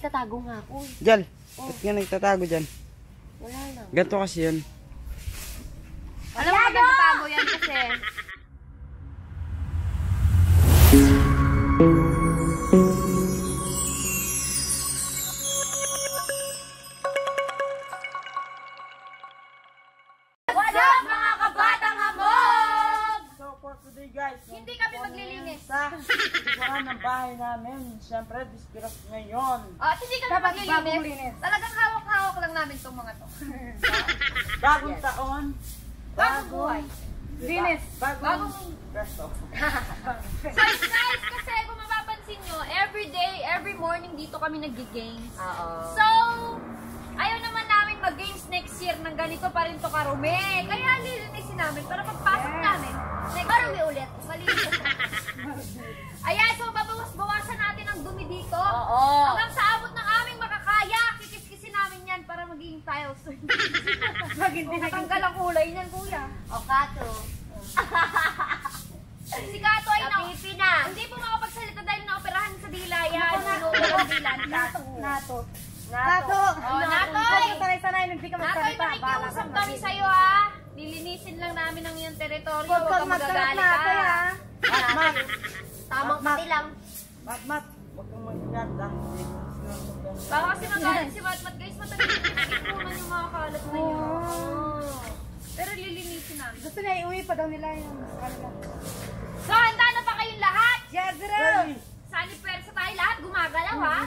nagtatago nga ako. Jal, ba't nga nagtatago dyan? Wala lang. Ganto kasi yun. Alam mo, nagtatago yan kasi. What's up mga kabatang hamog? So for today guys, Hindi kami maglilinis. sa ikuran ng bahay namin. Siyempre, dispiras ngayon. At hindi kami maglilinis. Talagang hawak-hawak lang namin itong mga to. Bagong taon. Bagong buhay. Linis. Bagong Presto. So guys, kasi kung mapapansin nyo, every day, every morning dito kami nag-games. So, ayaw naman namin mag-games next year ng ganito pa rin to karumi. Kaya lilinisin namin para pagpasok namin, karumi ulit. Malinis. Ayan, so babawas-bawasan natin ang dumi dito. Hanggang sa abot ng aming makakaya, kikis-kisin namin yan para maging tiles. Matanggal ang kulay niyan, kuya. O Kato. Si Kato ay hindi po makapagsalita dahil naoperahan sa dila. Yan, sinuulang dila ni Kato. Nato. Oh, Natoy! Sanay-sanay, hindi ka Natoy, magsalita. nakikiusap kami sa'yo ha. Lilinisin lang namin ang iyong teritoryo. Huwag kang magagalit ha. Mat, Tamang pati lang. mat. Huwag kang magaganda. Baka kasi magalit si Matmat. Guys, matagal naman yung mga kalat na yun. Pero lilinisin namin. Gusto niya iuwi pa daw nila yung kanila. So, handa na pa kayong lahat? Yes, Ready. Sani pwersa tayo lahat. Gumagalaw ha.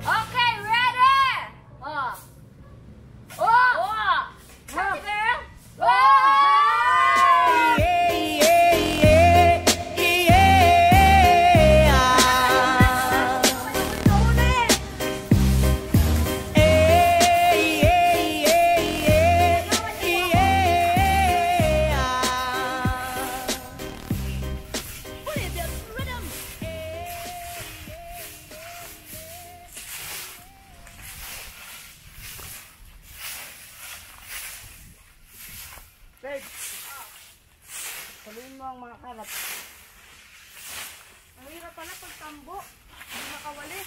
Okay, ready? Oh! Sani girl? Babe, sabihin mo ang mga kalat. Ang hirap pala pag tambo. Hindi makawali.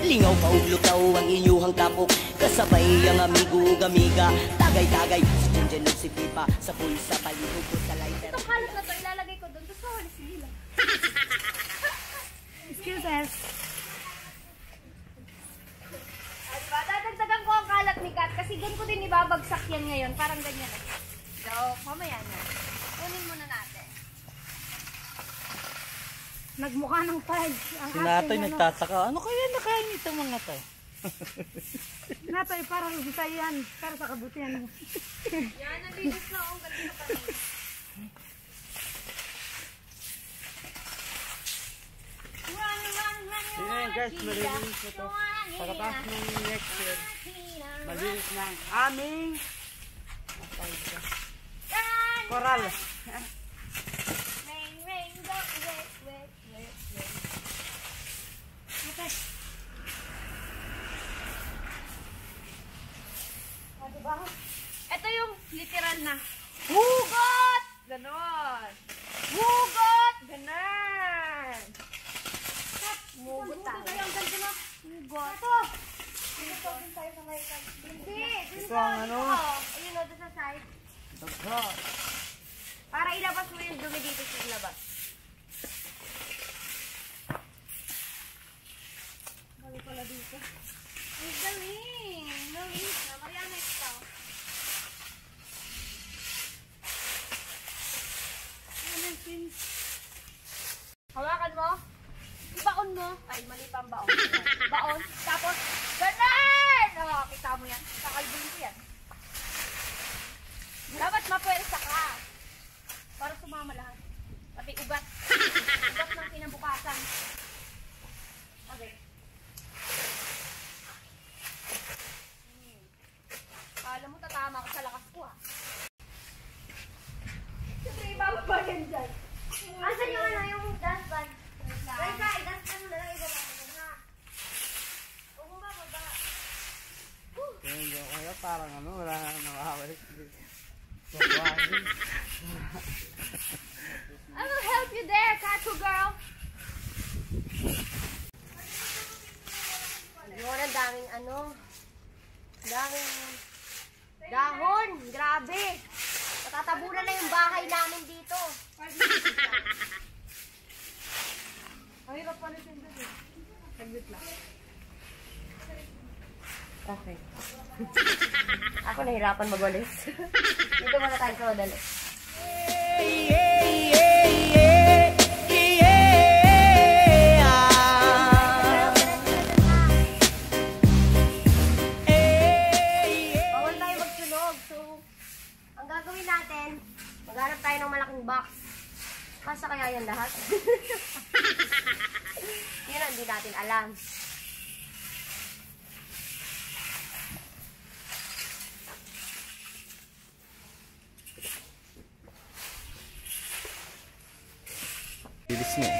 Lingaw kauglukaw ang inyuhang tapok. Kasabay ang amigo-amiga. Tagay-tagay si Junjun si Pipa. Sa pulsa palihog ko sa lighter. Itong kalat na to, ilalagay ko doon. Tapos mawalis nila. Excuses. Diba? Dadagdagan ko ang kalat ni Kat kasi doon ko din ibabagsak yan ngayon. Parang ganyan. So, mamaya na. Kunin muna natin. Nagmukha ng tiles. Si Natoy nagtataka. Ano kaya nakain itong mga to? Natoy, parang bisa yan. Para sa kabutihan mo. Yan, nalinis na akong ganito pa rin. Ayan guys, malinis na to. Pagkatapos ng next year, malinis na ang aming koral. Rain, rain, go, wet, wet, wet, wet. Okay. Diba? Ito yung literal na hugot! Ganon! Hugot! Ganon! Hugot tayo. Ang ganda na. Hugot. Ito! Dito din tayo sa may hindi. Ito ang ano? Ayun o, doon sa side. Ito. Para ilabas mo yung dumi dito sa labas. Bali pala dito. Ang galing! Galing na. Mariana, ito. Hawakan mo. Ibaon mo. Ay, mali pa ang baon. Baon. Tapos, ganun! Oh, kita mo yan. Kakalbin ko yan. Dapat mapwersa ka. Para sumama lahat. Pati ugat. Ugat ng kinabukasan. I will help you there, Kato girl. Yun, ang daming daming dahon. Grabe. Natatabunan na yung bahay namin dito. Ang hirap pa rin yung dito. Saglit lang. Okay. Ako nahirapan magwalis. Dito muna tayo sa madali. Bawal tayo magsunog. So, ang gagawin natin, maghanap tayo ng malaking box. Kasya kaya yan lahat? Yun ang hindi natin alam. Bilis niya.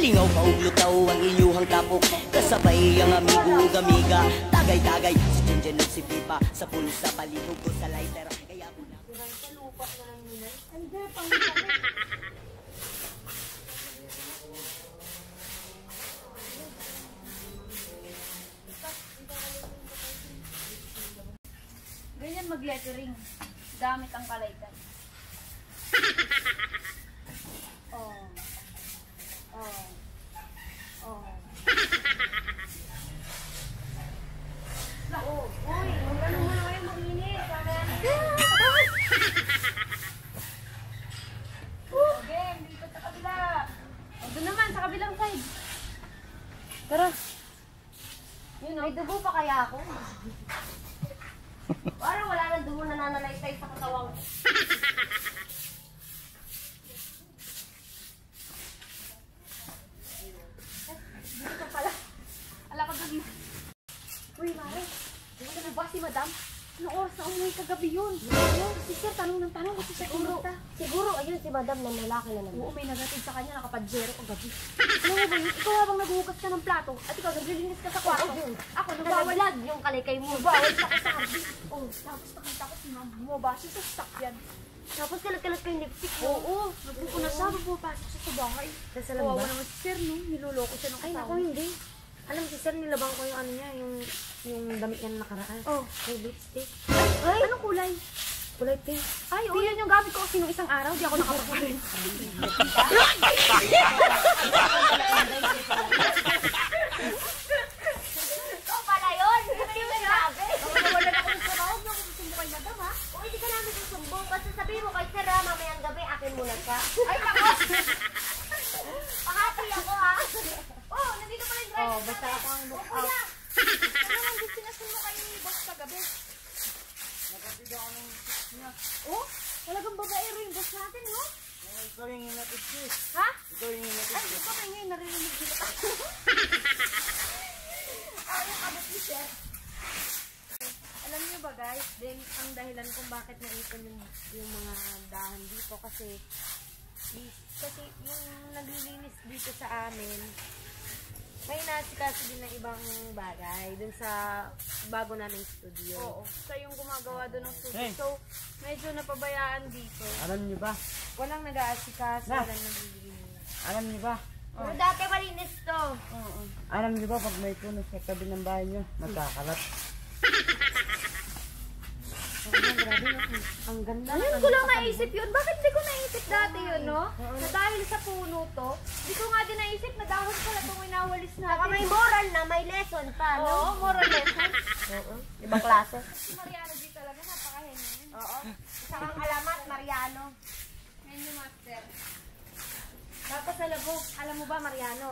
Lingaw maulutaw ang inyuhang tapok, kasabay ang amigo amiga. Tagay-tagay si Junjun at si Pipa, sa pulsa palibog ko sa lighter. Kaya mo na Ganyan mag-lettering. Gamit ang kalaytan. Oh. Oh. Oh. Oh, uy, ano mo na kayo mag-init? Okay, dito sa kabila. O, doon naman, sa kabilang side. Tara. Yun, may dugo pa kaya ako? Parang wala nang dugo na nanalaysay sa katawang. Dito ka pala. Ala ka doon. Uy, Mare, Ano ba si madam? Anong oras na umuwi kagabi yun? Si sir, tanong ng tanong kasi sa siguro, ayun si Madam na malaki na naman. Oo, may nagatid sa kanya, nakapadjero kagabi. Ano ba yun? Ikaw habang naghuhugas ka ng plato at ikaw naglilinis ka sa kwarto. Ako, nabawal. Nalaglag yung kalaykay mo. Bawal sa kasabi. Oh, tapos nakita ko si ma'am bumabasa sa sakyan. Tapos kalat-kalat ko yung lipstick mo. Oo, nagpupunas siya, pupapasok siya sa bahay. Nasa lang Kawawa ba? naman si sir, no? Niloloko siya ng Ay, kasama. naku, hindi. Alam si Sir, nilabang ko yung ano niya, yung damit niya na nakaraan. Oh. Yung lipstick. Ay, anong kulay? Kulay pink. Ay, oo, yun yung gamit ko kasi nung isang araw, di ako nakapagpalit. Ikaw pala yun! Ano yung sinabi? Wala na akong trabaho, hindi ako susumbo kay madam, ha? O, hindi ka namin susumbong. Basta sabihin mo kay Sir, ha, mamayang gabi, akin muna ka. Ay, nako! Pahati ako, ha? Oh, nandito pala yung driver. Oh, basta ako ang look out. Kuya, ano ang gusto niya mo kay boss kagabi? Nakatid ako ng niya. Oh, talagang babaero yung boss natin, no? Ikaw yung hinatid ko eh. Ha? Ikaw yung hinatid Ay, ko. ito kayo ngayon, narinig dito ako. Yung abot ni sir. Alam niyo ba guys, then ang dahilan kung bakit naipon yung mga dahon dito kasi yung naglilinis dito sa amin may nasikaso din ng ibang bagay dun sa bago naming studio. Oo, siya yung gumagawa dun ng studio. Hey. So, medyo napabayaan dito. Alam niyo ba? Walang nag-aasikaso, Na. walang naglilinis. Alam niyo ba? Pero dati malinis to. Oo. Alam niyo ba pag may puno sa tabi ng bahay niyo, magkakalat? Grabe, ang ganda. Ngayon ko lang naisip yun. Bakit di ko naisip dati yun, no? Na dahil sa puno to, di ko nga din naisip na dahon pala itong winawalis Saka natin. may moral na, may lesson pa, no? Oo, moral lesson. Oo. Ibang klase. Si Mariano di talaga, napakahenyo. Oo. Saka ang alamat, Mariano. Menu master. Tapos alam mo ba, Mariano?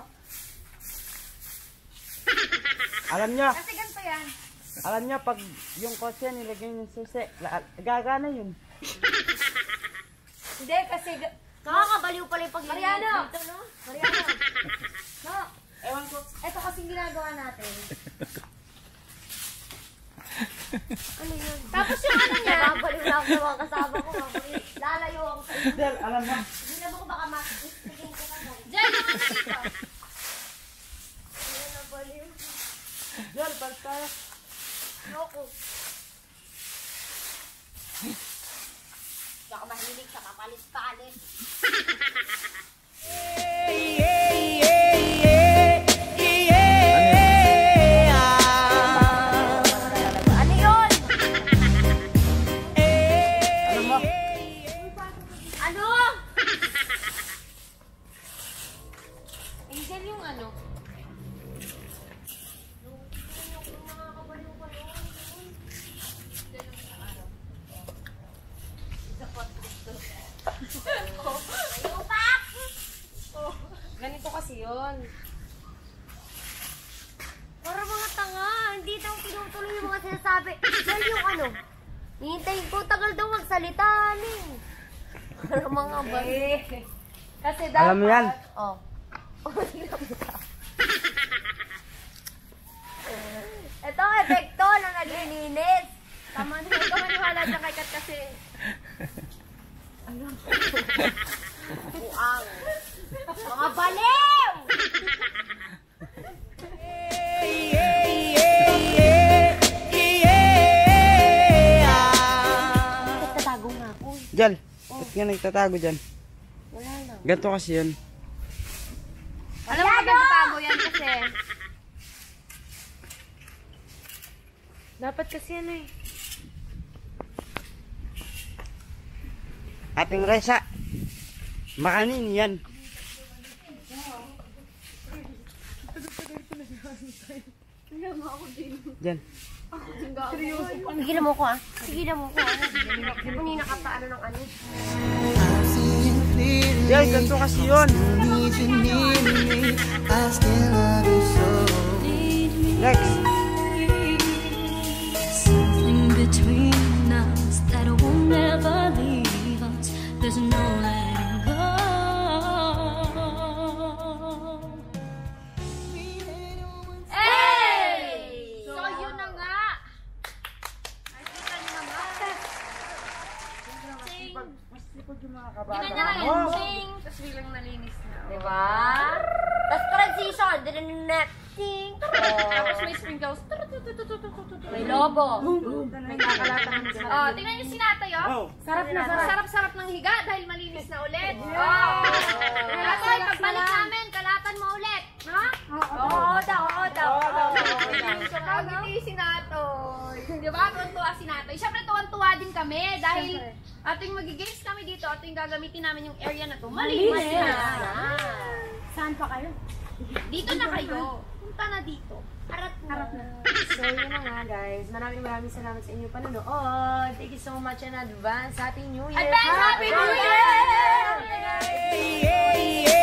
Alam niyo, Kasi ganito yan. alam niyo pag yung kotse nilagay yung susi, gagana yun. Hindi, kasi Nakakabaliw pala yung paglilinis Mariano! dito, no? Mariano! No, Ewan ko. ito kasing ginagawa natin. Ano yun? Tapos yung ano niya, Nakabaliw na ako sa mga kasama ko. Lalayo ako sa inyo. Del, alam mo. Hindi na ko baka mas-istigin ko na ba? Diyan, yung ano dito. Hindi na baliw. Del, basta. Loko. Hindi ako mahilig sa kapalit-palit. Ano yun? Alam mo. Ano? Angel yung ano. Ganito kasi yun. Para mga tanga. Hindi daw tinutuloy yung mga sinasabi. Dahil yung ano? Hihintayin ko. Tagal daw magsalita. Para mga bali. Kasi dapat, Alam mo yan. Oh. Ito ang epekto ng naglilinis. tama na huwag ka maniwala dyan kay Kat kasi. Buang. Mga baliw! Nagtatago nga ako. Jal, ba't nga nagtatago dyan? Wala lang. Ganito kasi yun. Alam mo, nagtatago yan kasi. Dapat kasi ano eh. Ating Resa. Makanin yan. Dyan. Sigilan mo ko ah. Sigilan mo ko ah. Kanina ka pa ano ng ano. Jal, ganito kasi yun. Next. Something between us that will never leave us. There's no letting go. Hey! So, yun na nga. Nakikita niyo na nga. Sing. Ganyan na lang yun. Sing. Tapos bilang nalinis na. Diba? Tapos transition. Netting. Tapos may sprinkles. May lobo. May kakalatan ng sa. Oh, tingnan niyo si Natay, oh. Oh. Sarap na sarap. Sarap-sarap ng higa dahil malinis na ulit. Oh. Natay, pagbalik namin, kalatan mo ulit. Ha? Oo daw, oo daw. Pagili si Natoy. Di ba? Tuwan-tuwa si Natoy. Siyempre, tuwan-tuwa din kami dahil ating magigames kami dito, ating gagamitin namin yung area na to. Malinis na. Saan pa kayo? Dito na kayo. Punta na dito. Harap na. So yun na nga guys. Maraming salamat sa inyong panonood. Thank you so much in advance. Happy New Year! Advance Happy New Year! Yeah, yeah.